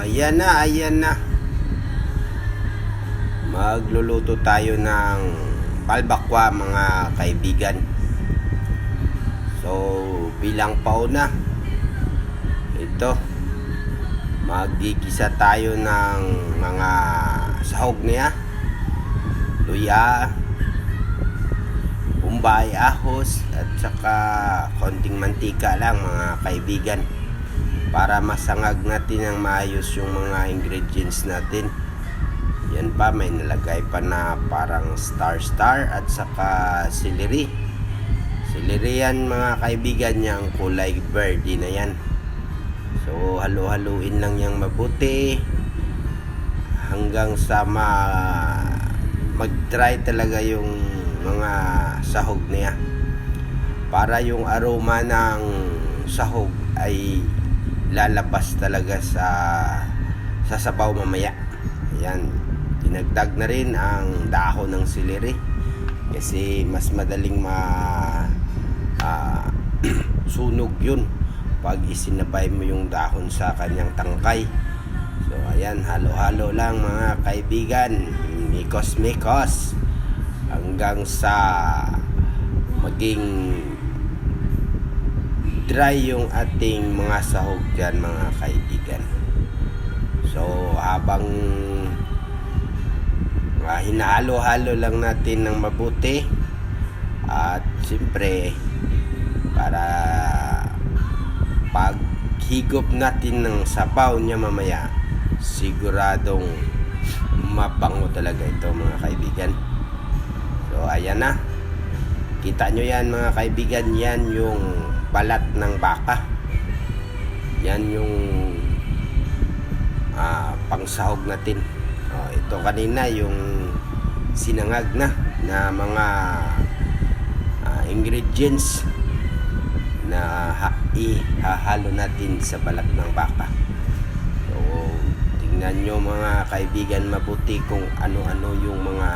Ayan na, ayan na. Magluluto tayo ng balbakwa, mga kaibigan. So, bilang pauna, ito, magigisa tayo ng mga sahog niya, luya, bombay, ahos, at saka konting mantika lang, mga kaibigan, para masangag natin ang maayos yung mga ingredients natin. Yan pa, may nalagay pa na parang star at saka celery yan, mga kaibigan, niya ang kulay verde na yan. So halu-haluin lang yang mabuti hanggang sa mag-dry talaga yung mga sahog niya, para yung aroma ng sahog ay lalabas talaga sa sabaw mamaya. Ayan, dinagdag na rin ang dahon ng celery kasi mas madaling sunog yun pag isinabay mo yung dahon sa kanyang tangkay. So ayan, halo-halo lang, mga kaibigan, mikos hanggang sa maging dry yung ating mga sahog dyan, mga kaibigan. So habang hinahalo-halo lang natin ng mabuti, at siyempre para pag higop natin ng sabaw niya mamaya, siguradong mabango talaga ito, mga kaibigan. So ayan na, kita nyo yan, mga kaibigan, yan yung balat ng baka, yan yung pangsahog natin. Ito kanina yung sinangag na mga ingredients na ihahalo natin sa balat ng baka. So tingnan nyo, mga kaibigan, mabuti kung ano-ano yung mga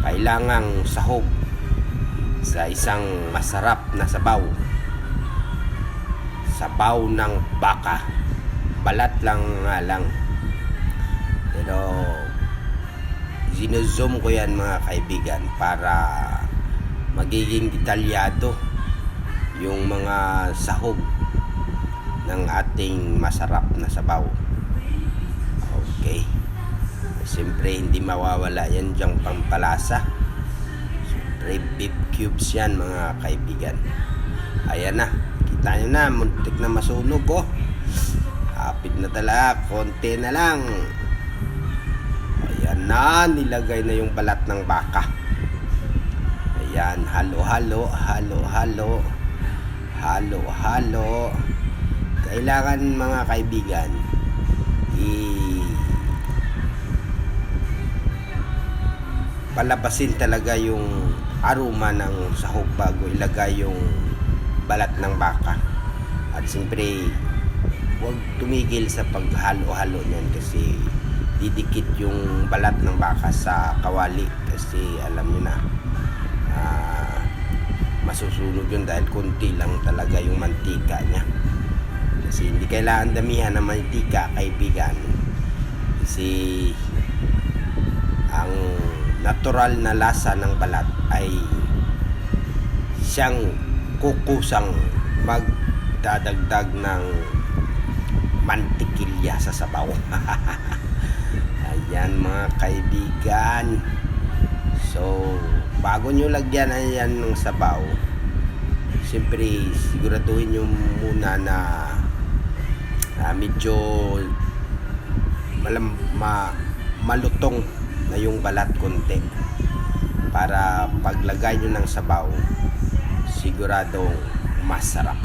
kailangang sahog sa isang masarap na sabaw ng baka. Balat lang nga lang, pero zino-zoom ko yan, mga kaibigan, para magiging detalyado yung mga sahog ng ating masarap na sabaw. Okay, siyempre hindi mawawala yan dyang pampalasa. Siyempre beef cubes yan, mga kaibigan. Ayan na, kita nyo na, muntik na masunog, oh. Hapit na talaga, konti na lang. Ayan na, nilagay na yung balat ng baka. Ayan, halo-halo. Kailangan, mga kaibigan, palabasin talaga yung aroma ng sahog bago ilagay yung balat ng baka. At siyempre, huwag tumigil sa paghalo-halo niyan, kasi didikit yung balat ng baka sa kawali, kasi alam nyo na, masusunog yun dahil konti lang talaga yung mantika niya. Kasi hindi kailangan damihan ng mantika, kaibigan, kasi ang natural na lasa ng balat ay siyang kukusang magdadagdag ng mantikilya sa sabaw. Ayan, mga kaibigan. So bago nyo lagyan ayan ng sabaw, siyempre siguraduhin nyo muna na medyo malutong na yung balat konti, para paglagay nyo ng sabaw siguradong masarap.